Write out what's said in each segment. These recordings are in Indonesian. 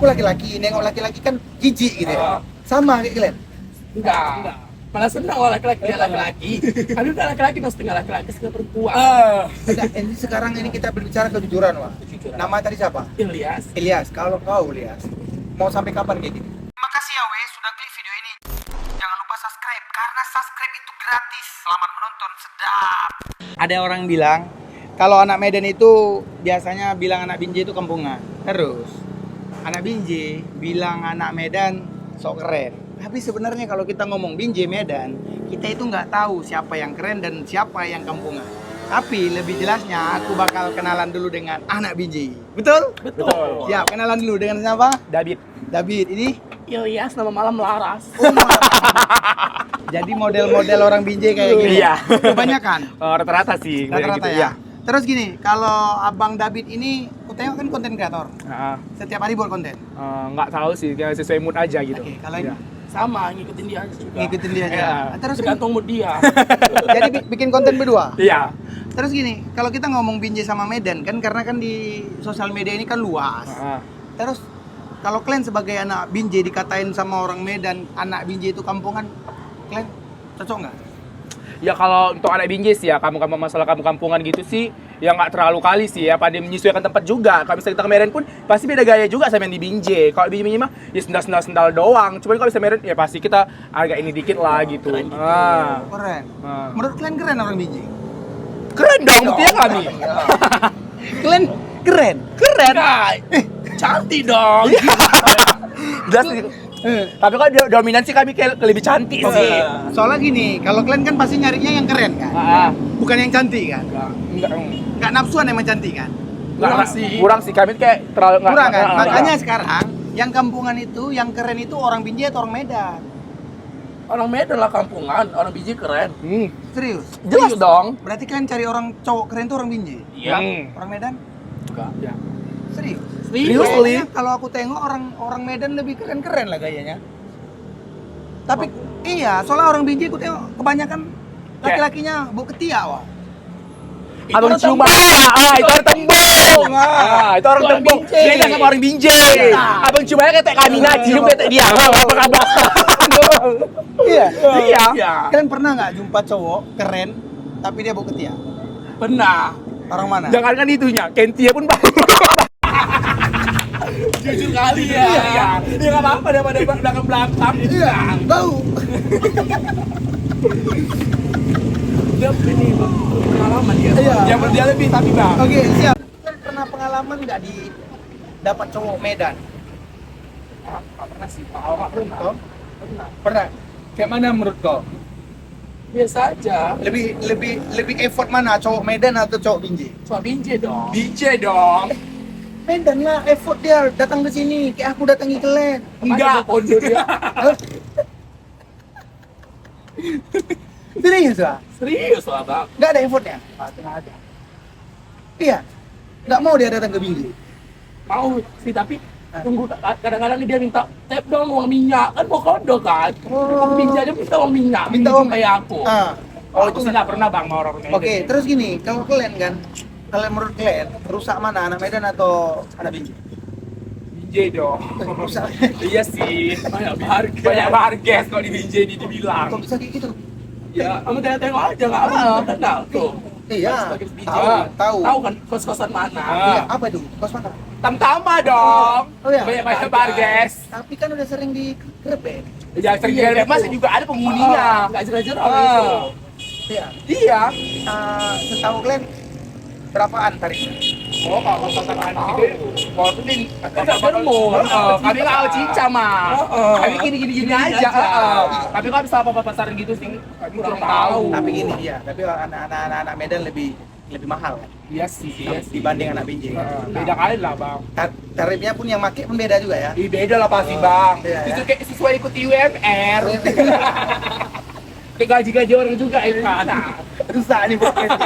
aku laki-laki, nengok laki-laki kan jijik gitu ya. Sama kayak kalian. Enggak. Malah senang kalau laki-laki dia laki-laki. Kami udah laki-laki, mas setengah laki-laki, setengah perempuan. Enggak, ini sekarang ini kita berbicara kejujuran, Wak. Kejujuran. Nama tadi siapa? Ilyas. Kalau kau Ilyas, mau sampai kapan kayak gini? Terima kasih ya weh sudah klik video ini. Jangan lupa subscribe karena subscribe itu gratis. Selamat menonton, sedap. Ada orang bilang kalau anak Medan itu biasanya bilang anak Binjai itu kampungan. Terus anak Binjai bilang anak Medan sok keren. Tapi sebenarnya kalau kita ngomong Binjai Medan, kita itu nggak tahu siapa yang keren dan siapa yang kampungan. Tapi lebih jelasnya aku bakal kenalan dulu dengan anak Binjai. Betul? Betul. Siap, kenalan dulu dengan siapa? David, ini Ilyas, nama malam Laras. jadi model-model orang Binjai kayak gini. Iya. Kebanyakan. Rata-rata sih. Rata-rata ya. Terus gini, kalau Abang David ini, aku tengok kan konten kreator. Setiap hari buat konten. Nggak tahu sih, kayak sesuai mood aja gitu. Oke, kalau ini Sama, ngikutin dia juga. ngikutin dia aja. Iya. Terus Tergantung mood dia. jadi bikin konten berdua. Iya. Terus gini, kalau kita ngomong Binjai sama Medan kan karena kan di sosial media ini kan luas. Terus kalau kalian sebagai anak Binjai dikatain sama orang Medan, anak Binjai itu kampungan, kalian cocok nggak? Ya kalau untuk anak Binjai sih ya, kamu masalah kamu-kampungan gitu sih, ya nggak terlalu kali sih ya, pada menyesuaikan tempat juga. Kalau misalnya kita ke Medan pun pasti beda gaya juga sama yang di Binjai. Kalau di Binjai mah ya sendal doang. Cuman kalau bisa Medan ya pasti kita agak ini dikit lah gitu. Keren gitu. Keren. Menurut kalian keren orang Binjai? Keren dong, buktinya kami. Kalian keren? Keren. Cantik dong. Jelas sih. Tapi kalau dominansi kami kayak lebih cantik sih. Soalnya gini, kalau kalian kan pasti nyarinya yang keren kan? Bukan yang cantik kan? Nggak nafsuan emang cantik kan? Kurang sih kami kayak terlalu Kurang kan? Makanya sekarang yang kampungan itu, yang keren itu orang Binjai atau orang Medan? Orang Medan lah kampungan, orang Binjai keren. Serius? Jelas dong. Berarti kalian cari orang cowok keren itu orang Binjai? Iya. Orang Medan? Enggak. Ya. Serius? Serius, Kayaknya kalau aku tengok orang Medan lebih keren lah gayanya. Tapi iya, soalnya orang Binjai aku tengok kebanyakan laki-lakinya bau ketiak, wah. Abang Cuma, itu orang tembong. Itu orang tembong. Beda sama orang Binjai. Abang Cuma kayak kami cium kayak dia. Apa kabar? Iya. Kalian pernah nggak jumpa cowok keren tapi dia bau ketiak? Pernah. Orang mana? Jangan kan itunya, Kentia pun bau. Jujur kali ya. Iya. Dia nggak apa-apa daripada belakang. Iya, bau. Dia ini pengalaman dia. Iya. Yang dia lebih tapi bang. Oke, siap. Kalian pernah pengalaman nggak di dapat cowok Medan? Nggak pernah sih. Pernah. Pernah. Kayak mana menurut kau? Biasa aja. Lebih effort mana cowok Medan atau cowok Binjai? Cuma Binjai dong. Binjai dong. Medan lah, effort dia datang ke sini, kayak aku datangi kalian. Enggak. Pondok dia. Serius lah? Serius lah bang. Nggak ada effortnya? Nggak ada. Iya. Nggak mau dia datang ke Binjai. Mau sih tapi tunggu kadang-kadang dia minta tap dong uang minyak kan mau kondo kan. Binjai aja minta uang minyak. Minta uang kayak aku. Oh itu sih nggak pernah bang mau orang Medan. Oke, terus gini, kalau kalian kan, kalian menurut kalian rusak mana, anak Medan atau anak Binjai? Binjai dong. Rusak. Iya sih. Banyak harga. Banyak barges kalau di Binjai dibilang. Kok bisa kayak gitu? Ya, kamu tengok aja nggak apa kenal tuh. Iya. Sebagai Tahu, Binjai. tahu. Tahu kan kos-kosan mana? Iya, apa itu? Kos mana? Tamtama dong. Oh iya. Banyak barges. Tapi kan udah sering digerebek. Ya sering masih juga ada penghuninya. Nggak jelas-jelas itu. Iya. Iya. Setahu kalian berapaan tarifnya? Oh, kalau kosan anak itu, kalau itu di Nggak bermur. kami nggak tahu cinca mah. Kami gini aja. Tapi kalau bisa apa pasaran gitu sih, kami kurang tahu. Tapi gini ya, tapi anak Medan lebih mahal kan? Iya sih. Dibanding anak Binjai. Beda kali lah bang. Tarifnya pun yang make pun beda juga ya. Ih, beda lah pasti bang. Iya, ya. Itu kayak sesuai ikut UMR. Kayak gaji orang juga kan. Rusak nih podcast.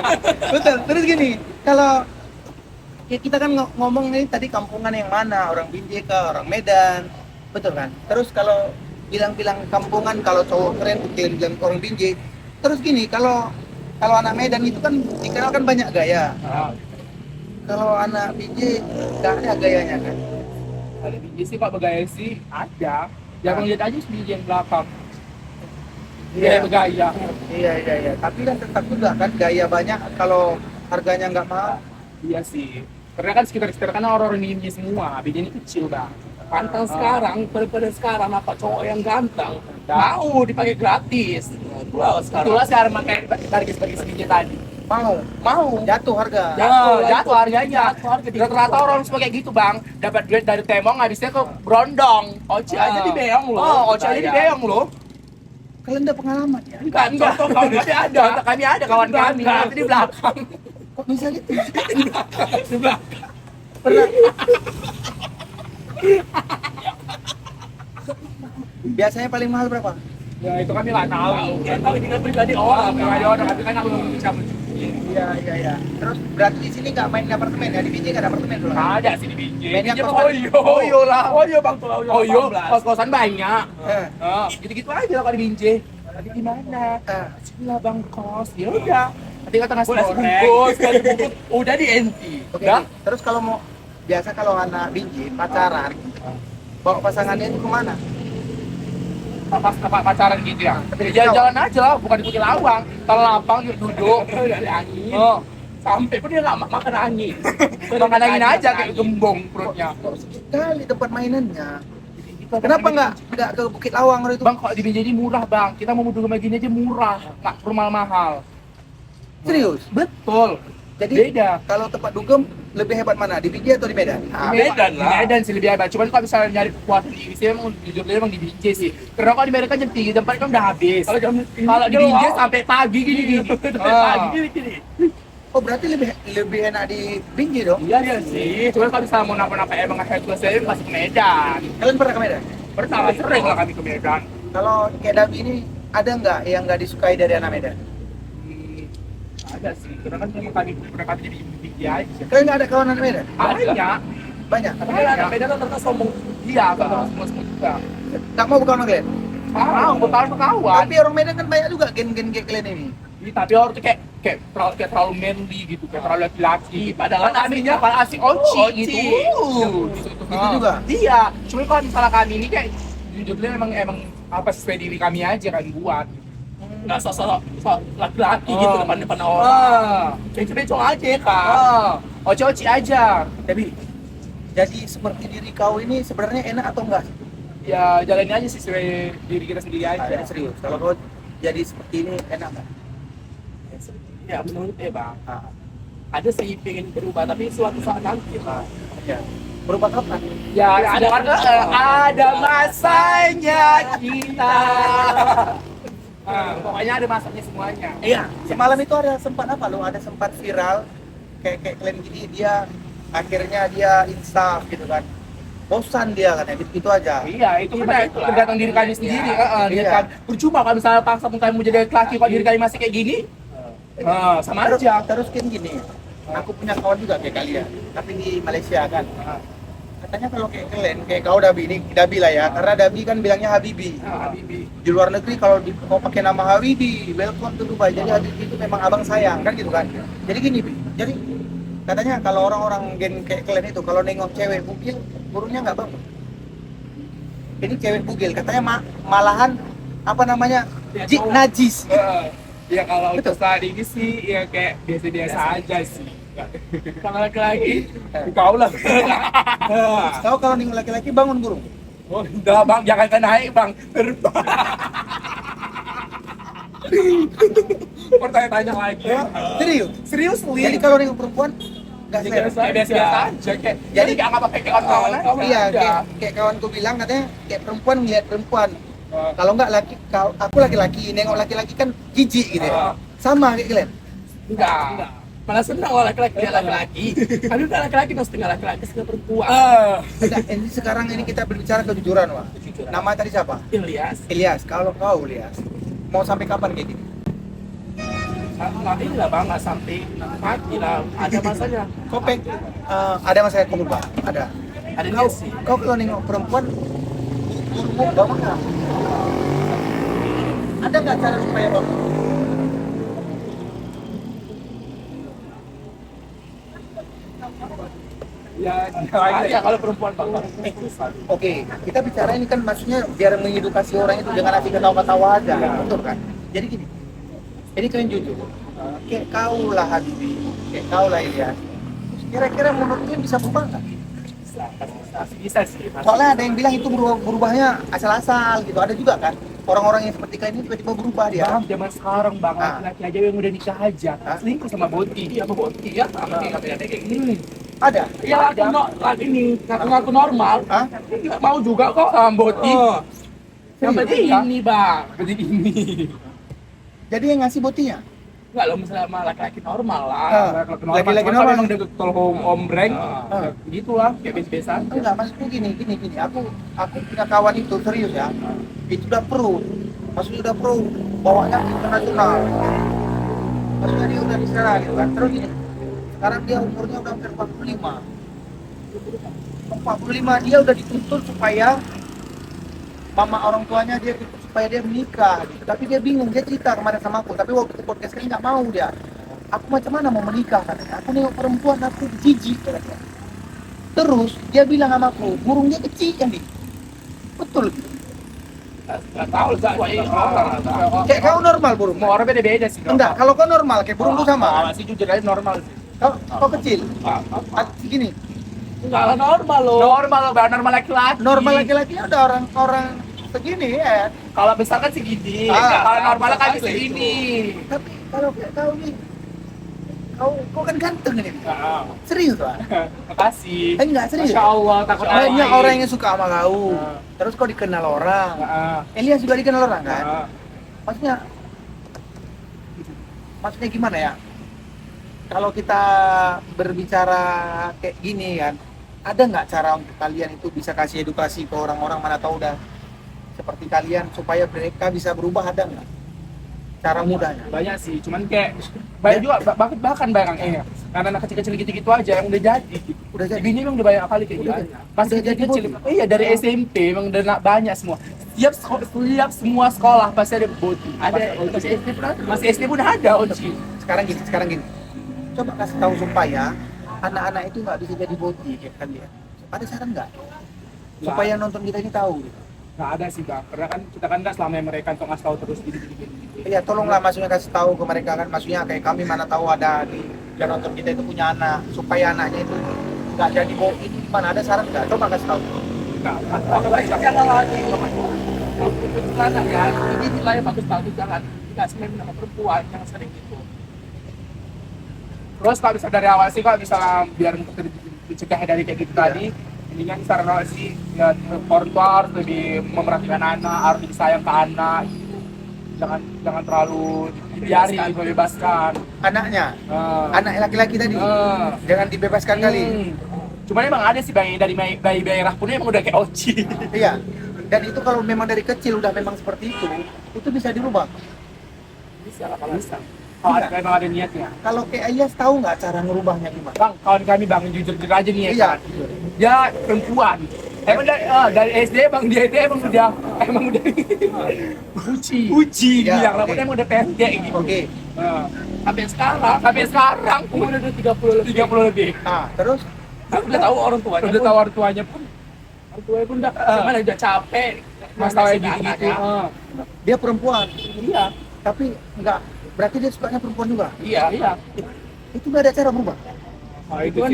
Betul. Terus gini, kalau ya kita kan ngomong ini tadi kampungan yang mana, orang Binjai ke orang Medan, betul kan? Terus kalau bilang kampungan, kalau cowok keren bilang orang Binjai. Terus gini, kalau anak Medan itu kan dikenal kan banyak gaya. Kalau anak Binjai nggak ada gayanya kan? Ada biji sih Pak bergaya sih ada. Jangan lihat aja biji yang belakang. Dia bergaya. Iya. Tapi kan tetap juga kan gaya banyak kalau harganya nggak mahal. Iya sih. Karena kan sekitar-sekitar kan orang-orang biji semua. Biji ini kecil bang. Pantang sekarang, pada sekarang apa cowok yang ganteng mau dipakai gratis. Itulah sekarang pakai target sebagai biji tadi. Mau jatuh harga. Jatuh harganya. Rata-rata orang sebagai gitu bang, dapat duit dari temong, habisnya ke brondong. Oci aja dibeong loh. Oci aja dibeong loh. Kalian udah pengalaman ya? Enggak, contoh kawan kami ada kawan kami nanti di belakang. Kok bisa gitu? Di belakang. Pernah. Biasanya paling mahal berapa? Ya itu kami nggak tahu. Kita tinggal pribadi orang, tapi kan aku belum bisa mencuci. Iya. Terus berarti di sini nggak main di apartemen ya? Di Binjai nggak ada apartemen dulu? Ada sih di Binjai. Mainnya Binjai kos- Oyo lah. Oyo bang tuh. Oyo, kos-kosan banyak. Eh. Gitu-gitu aja lah kalau di Binjai. Tadi di mana? Sinilah bang kos. Ya udah. Nanti kata nasi bungkus, udah di NT. Oke. Udah. Terus kalau mau biasa kalau anak Binjai pacaran, bawa pasangannya itu kemana? Pas pacaran gitu ya. Tapi Jalan-jalan aja lah, bukan di Bukit Lawang. Kalau lapang duduk dari angin. Sampai pun dia nggak makan angin. Makan angin aja kayak gembong perutnya. Sekali tempat mainannya. Kenapa nggak ke Bukit Lawang itu? Bang, kalau di Binjai ini murah bang. Kita mau dugem gini aja murah, nggak perlu mahal-mahal. Serius? Betul. Jadi Beda. kalau tempat dugem lebih hebat mana? Di Binjai atau di Medan? Di Medan sih lebih hebat. Cuman kalau misalnya nyari kekuatan di sini emang jujur emang di Binjai sih. Karena kalau di Medan kan jam 3, jam 4 kan udah habis. Kalau di Binjai sampai pagi gini. Sampai gini. Oh berarti lebih enak di Binjai dong? Iya sih. Cuman kalau misalnya mau napa-napa emang head class saya pasti ke Medan. Kalian pernah ke Medan? Pertama sering lah kami ke Medan. Kalau kayak Dabi ini ada nggak yang nggak disukai dari anak Medan? Ada sih. Karena kan memang kami pernah kami jadi Binjai aja. Kalian nggak ada kawan anak Medan? Banyak. Banyak. Tapi anak Medan ternyata sombong. Iya, semua juga. Nggak mau berkawan sama kalian? Kawan. Tapi orang Medan kan banyak juga gen-gen kayak kalian ini. Tapi orang tuh kayak terlalu manly gitu, kayak terlalu laki-laki. Padahal kaminya paling asik oci gitu. Gitu juga? Iya. Cuma kalau misalnya kami ini kayak jujurnya emang apa sesuai diri kami aja kan buat. Nggak sosok laki-laki gitu depan orang. Bencong aja kan. Oci aja. Jadi seperti diri kau ini sebenarnya enak atau enggak? Ya jalani aja sih sesuai diri kita sendiri aja. Jadi serius. Kalau kau jadi seperti ini enak nggak? Ya menurut bang. Ada sih pengen berubah tapi suatu saat nanti lah. Ya. Berubah kapan? Ya, ada masanya kita. Pokoknya ada masanya semuanya. Iya. Semalam itu ada sempat apa lo? Ada sempat viral kayak kalian gini dia akhirnya dia insaf gitu kan. Bosan dia kan ya, gitu aja. Iya, itu kan tergantung diri kami sendiri. Iya. Percuma kalau misalnya paksa pun kamu jadi laki kok diri kami masih kayak gini. Sama aja. Terus kan gini, aku punya kawan juga kayak kalian, tapi di Malaysia kan. Katanya kalau kayak kalian, kayak kau Dabi lah ya, karena Dabi kan bilangnya Habibi. Habibi. Di luar negeri kalau kau pakai nama Habibi, welcome to Dubai. Jadi Habibi itu memang abang sayang kan gitu kan. Jadi gini, Bi. Jadi katanya kalau orang-orang gen kayak kalian itu kalau nengok cewek bugil, burungnya nggak bagus. Ini cewek bugil, katanya malahan apa namanya najis. Ya kalau untuk saat ini sih ya kayak biasa-biasa aja sih. Kalau laki-laki, kau lah. Kau kalau nengok laki-laki bangun burung. Oh, udah bang, jangan kan naik bang, terbang. Pertanyaan lagi. Serius? Jadi kalau nengok perempuan nggak biasa aja kayak. Jadi nggak apa-apa kayak kawan-kawan aja. Iya, kayak kawanku bilang katanya kayak perempuan ngeliat perempuan. Kalau nggak aku laki-laki nengok laki-laki kan jijik gitu ya. Sama kayak kalian. Enggak. Malah senang kalau laki-laki dia laki-laki. Kami udah laki-laki, mas setengah laki-laki, setengah perempuan. Nah, ini sekarang ini kita berbicara kejujuran, Wak. Nama tadi siapa? Ilyas. Kalau kau, Ilyas, mau sampai kapan kayak gini? Ini lah bang, nggak sampai mati lah. Ada masanya. Kau ada masa kau berubah? Ada. Ada Kau, dia sih. kau kalau nengok perempuan, burung bawa mana? Ada nggak cara supaya bawa? Ya Ya kalau perempuan bang. Oke, kita bicara ini kan maksudnya biar mengedukasi orang itu dengan asik ketawa-ketawa aja, betul kan? Jadi gini, ini kalian jujur, kayak kau lah Habibi, kayak kau lah Ilyas. Kira-kira menurut kalian bisa berubah nggak? Bisa sih. Soalnya ada yang bilang itu berubahnya asal-asal gitu, ada juga kan? Orang-orang yang seperti kalian ini tiba-tiba berubah dia. Bang, zaman sekarang bang, Ah. laki-laki aja yang udah nikah aja, selingkuh sama boti, sama boti ya, sama kayak gini. Ada? Ya laki ini ngaku normal, Hah? nggak mau juga kok sama boti. Yang penting Serius? ini bang, penting ini. Jadi yang ngasih botinya? Enggak lo misalnya sama laki-laki normal lah. Ah. Laki-laki normal. Memang udah tol ombreng, Ah. gitu lah, kayak biasa-biasa. Enggak, maksudku gini. Aku punya kawan itu serius ya. Itu udah pro. Maksudnya udah pro, bawanya internasional. Maksudnya dia udah di sana gitu kan. Terus gini, sekarang dia umurnya udah hampir 45. 45 dia udah dituntut supaya mama orang tuanya dia tuntut supaya dia menikah gitu. Tapi dia bingung, dia cerita kemarin sama aku. Tapi waktu podcast ini nggak mau dia. Aku macam mana mau menikah katanya. Aku nengok perempuan aku jijik katanya. Terus dia bilang sama aku, burung dia kecil kan di. Betul. Nggak tahu orang. Kayak kau normal burung. Mau orang beda-beda sih. Enggak, kalau kau normal kayak burung tuh sama. Sih jujur aja normal sih. Kau kecil. Gini, Enggak normal loh. Normal loh, normal laki-laki. normal laki-laki ada orang-orang segini ya. Kalau besar kan segini. Ah. Kalau normal kan Asli segini. Tapi kalau kayak kau nih, kau kan ganteng nih. Nah, Serius lah. makasih. Enggak serius. Masya Allah, takut Banyak air. orang yang suka sama kau. Ah. Terus kau dikenal orang. Nah, Elias juga dikenal orang kan? nah. Maksudnya gimana ya? Kalau kita berbicara kayak gini kan, ada nggak cara untuk kalian itu bisa kasih edukasi ke orang-orang mana tahu udah seperti kalian supaya mereka bisa berubah, ada nggak cara mudahnya? Banyak sih, cuman kayak banyak juga bahkan barang karena anak kecil-kecil gitu-gitu aja yang udah jadi gitu. Udah jadi. Bini emang udah banyak kali kayak Udah gitu. jadi. Pas Udah kecil jadi kecil, boti. iya dari SMP emang udah banyak semua. Setiap semua sekolah pasti ada boti. Ada masih SD pun ada. Masih SD pun ada Oci. Sekarang gini. Coba kasih tahu supaya anak-anak itu nggak bisa jadi boti kayak kalian. Ada saran nggak? Supaya nonton kita ini tahu. Nggak ada sih bang, karena kan kita kan nggak selama mereka untuk ngasih tahu terus gini. Iya, tolonglah maksudnya kasih tahu ke mereka kan, maksudnya kayak kami mana tahu ada di yang nonton kita itu punya anak, supaya anaknya itu nggak jadi boti itu gimana? Ada saran nggak? Coba kasih tahu. Jangan lagi, anak ya, ini nilai bagus-bagus, jangan dikasih main sama perempuan yang sering gitu. Terus kalau bisa dari awal sih, kalau bisa biar dicegah dari kayak gitu tadi, ini kan saran awal sih, ya orang tua harus lebih memerhatikan anak, harus lebih sayang ke anak, jangan terlalu dibiarin, dibebaskan. Anaknya, anak laki-laki tadi, jangan dibebaskan kali. Cuman emang ada sih bang, dari bayi merah pun emang udah kayak Oci. Iya. Dan itu kalau memang dari kecil udah memang seperti itu bisa dirubah. Bisa. Kalau ada, memang ada niatnya. Kalau kayak Ayas tahu nggak cara ngerubahnya gimana? Bang, kawan kami bang, jujur aja nih ya Iya. kan. Dia perempuan. Emang dari SD bang, dia itu emang udah uji Ya, bilang, oke. rambutnya emang udah pendek gitu. Oke. Sampai sekarang umur udah 30 lebih. Nah, terus Udah tahu orang tuanya pun. Orang tuanya pun udah capek. Masalah gitu-gitu. dia perempuan, Iya. tapi nggak berarti dia sukanya perempuan juga. Iya. Itu nggak ada cara berubah. Nah, itu kan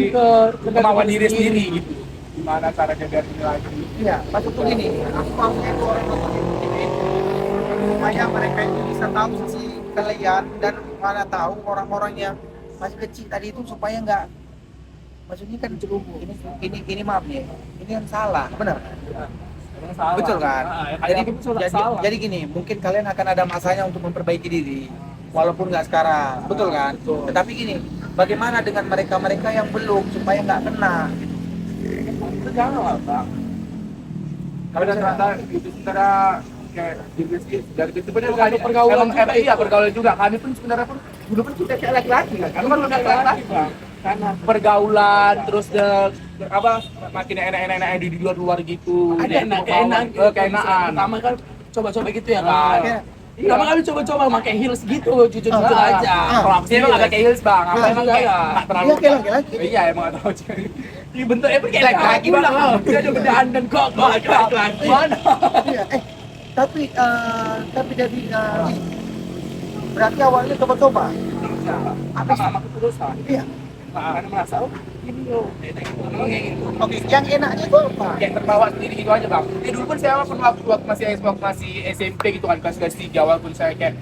kemauan diri sendiri gitu. Gimana caranya biar ini lagi? Iya, maksudku gini, aku mau itu orang nonton ini supaya mereka itu bisa tahu sisi kalian dan mana tahu orang-orang yang masih kecil tadi itu supaya nggak, maksudnya kan ini maaf nih, ini yang salah, benar? Salah. Betul kan? Salah. Jadi gini, mungkin kalian akan ada masanya untuk memperbaiki diri, walaupun nggak sekarang, betul kan? Betul. Tetapi gini, bagaimana dengan mereka-mereka yang belum supaya nggak kena? Itu jangan lah bang. Kalau ternyata itu sebenarnya kayak dari itu benar Ada pergaulan juga, iya pergaulan juga. Kami pun sebenarnya pun dulu pun kita kayak laki-laki kan. Kami kan udah kayak laki-laki bang. Karena pergaulan terus makin enak-enak di luar gitu. Ada keenaan keenaan. pertama kan coba-coba gitu ya kan. Oke. Iya, kami coba-coba pakai heels gitu, jujur Ah, aja. Kalau aku sih emang agak kayak heels bang, apa Iya, emang iya, kayak iya. nggak terlalu Iya, kayak laki-laki. Iya emang nggak tahu sih. Ini bentuknya pun kayak laki-laki Udah, bang. udah ada bedaan dan kok laki-laki. Mana? Iya, tapi jadi berarti awalnya coba-coba. Apa sama keputusan? Iya. Karena merasa oh ini loh, enak gitu, emang kayak gitu. Oke, yang enaknya itu apa? Kayak terbawa sendiri gitu aja bang. Dulu pun saya pernah waktu masih SMP gitu kan kelas 3 walaupun saya kayak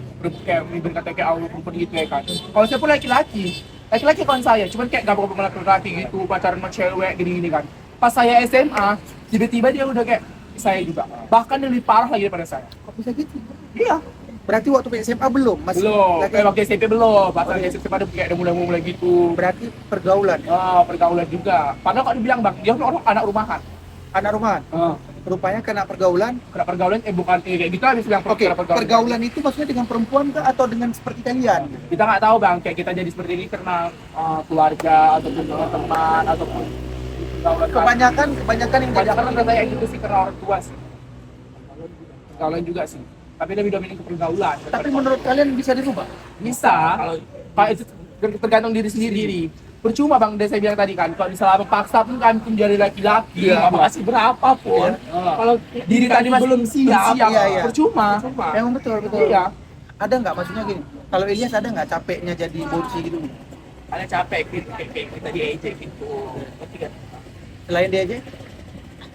ibarat kata kayak awal perempuan gitu ya kan. Kalau saya pun laki-laki kawan saya, cuman kayak gampang laki-laki gitu, pacaran sama cewek gini-gini kan. Pas saya SMA, tiba-tiba dia udah kayak saya juga, bahkan lebih parah lagi daripada saya. Kok bisa gitu? Iya, Berarti waktu SMA belum, masih belum. lagi. Kayak waktu SMP belum, bahkan Oke. SMP ada kayak udah mulai gitu. Berarti pergaulan. Pergaulan juga. Padahal kalau dibilang bang, dia orang anak rumahan. Anak rumahan. Rupanya kena pergaulan. Kena pergaulan, bukan kayak gitu habis bilang Oke, kena pergaulan itu maksudnya dengan perempuan kah atau dengan seperti kalian? Kita nggak tahu bang, kayak kita jadi seperti ini karena keluarga ataupun teman ataupun pergaulan. Kebanyakan yang Kebanyakan kan kayak gitu sih karena orang tua sih. Pergaulan juga sih. Tapi lebih dominan ke pergaulan. Tapi menurut kalian bisa dirubah? Bisa, kalau itu tergantung diri sendiri. Percuma bang, saya bilang tadi kan, kalau misalnya paksa pun kami pun jadi laki-laki, Iya, mau kasih berapa pun, kalau diri tadi masih belum siap, iya. percuma. Memang betul. Iya. Ada nggak maksudnya gini? Kalau Ilyas ada nggak capeknya jadi bocil gitu? Ada capek gitu, kayak kita diejek gitu. Ngerti kan? Selain dia aja?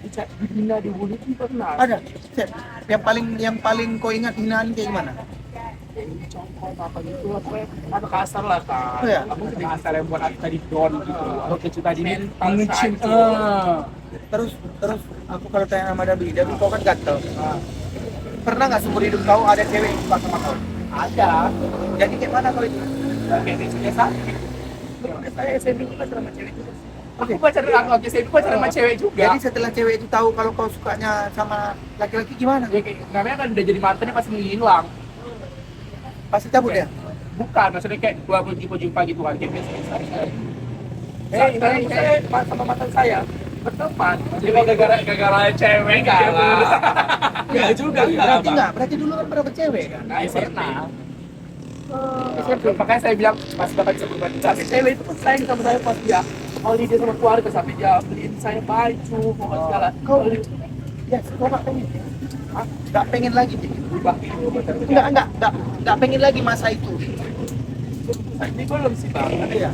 Dihina, dibully itu pernah. Ada. Set. Yang paling kau ingat hinaan kayak gimana? Congkol apa gitu, apa kasar lah kan. Oh, ya? Aku kena asal yang buat aku tadi down gitu. Oke, cerita di Mental mengecil. hancur. Terus aku kalau tanya sama Dabi kau kan gatel. Pernah nggak seumur hidup kau ada cewek yang suka sama kau? Ada. Jadi kayak mana kau itu? Kayak biasa. Saya SMP juga sama cewek juga. Aku pacaran aku SMP pacaran sama cewek juga. Jadi setelah cewek itu tahu kalau kau sukanya sama laki-laki gimana? Ya, kayak, namanya kan udah jadi mantannya pasti menghilang. Pasti cabut ya? Bukan, maksudnya kayak gua jumpa gitu kan, kayak biasa. Sama mantan saya berteman. Jadi gara-gara cewek Enggak lah. Enggak juga, Berarti enggak? Berarti dulu kan pernah bercewek kan? Nah, pernah. SMP. Makanya saya bilang pas bapak bisa berubah Tapi cewek itu pun sayang sama saya pas dia holiday sama keluarga sampai dia beliin saya baju, pokoknya segala. Kau ya, kau nggak pengen? Nggak pengen lagi sih? berubah gitu. Nggak pengen lagi masa itu. Ini belum sih bang. Iya.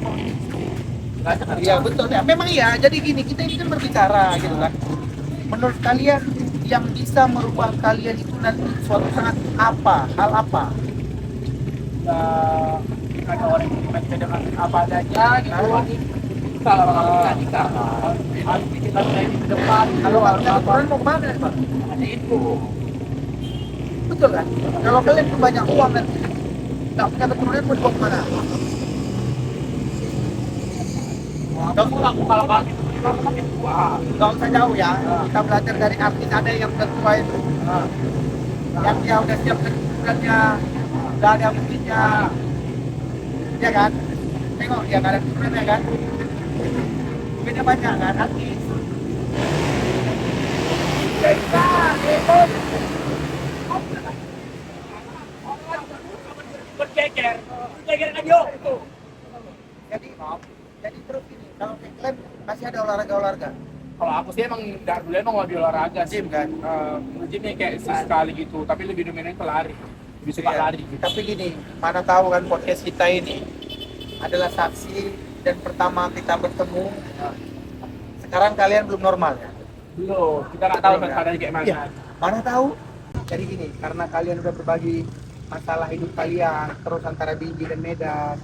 Iya betul ya. Memang iya. Jadi gini, kita ini kan berbicara gitu kan. Menurut kalian yang bisa merubah kalian itu nanti suatu saat apa? Hal apa? Ada orang yang kita dengan apa adanya gitu. Kalau orang nikah, Harus bikin lagi di depan. Kalau nggak keturunan mau kemana Pak? ada itu. Betul kan? Kalau kalian punya banyak uang nanti nggak punya keturunan mau dibawa kemana? Kalau kami Wah, Nggak usah jauh ya. Kita belajar dari artis ada yang udah tua itu. Yang dia udah siap keturunan udah ada buktinya. Ya kan? Tengok dia nggak ada keturunannya kan? Beda banyak kan artis. bergeger kan yuk. Jadi terus ini kalau kalian masih ada olahraga Kalau aku sih emang dari dulu emang hobi olahraga sih. gym kan. Gymnya kayak sekali gitu, tapi lebih dominan ke lari. Lebih suka Iya. lari gitu. Tapi gini, mana tahu kan podcast kita ini adalah saksi dan pertama kita bertemu. Sekarang kalian belum normal ya? Belum, kita nggak tahu Belum, kan ya? keadaannya kayak mana. Iya. Mana tahu? Jadi gini, karena kalian udah berbagi masalah hidup kalian, terus antara Biji dan Medan,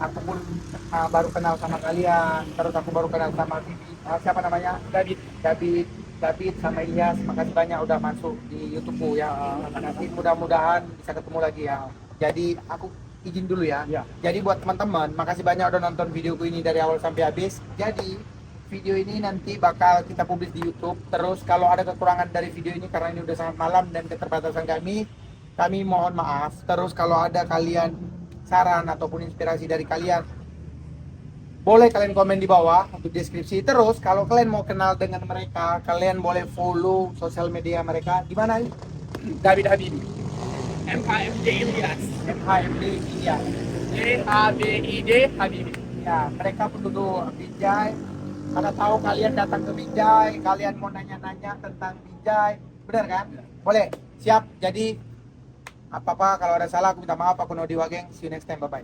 aku pun baru kenal sama kalian, terus aku baru kenal sama Bibi. Siapa namanya? David sama Ilyas. Makasih banyak udah masuk di YouTubeku ya. Nanti mudah-mudahan bisa ketemu lagi ya. Jadi aku izin dulu ya. Iya. Jadi buat teman-teman, makasih banyak udah nonton videoku ini dari awal sampai habis. Jadi video ini nanti bakal kita publis di YouTube. Terus kalau ada kekurangan dari video ini karena ini udah sangat malam dan keterbatasan kami mohon maaf. Terus kalau ada kalian saran ataupun inspirasi dari kalian, boleh kalian komen di bawah untuk deskripsi. Terus kalau kalian mau kenal dengan mereka, kalian boleh follow sosial media mereka. Di mana? David Habib. MHMD Ilyas. MHMD India. HBID Habibie. Ya, mereka penduduk Binjai. Karena tahu kalian datang ke Binjai, kalian mau nanya-nanya tentang Binjai, benar kan? Boleh, siap. Jadi apa-apa kalau ada salah aku minta maaf. Aku Nodi Wageng. See you next time. Bye bye.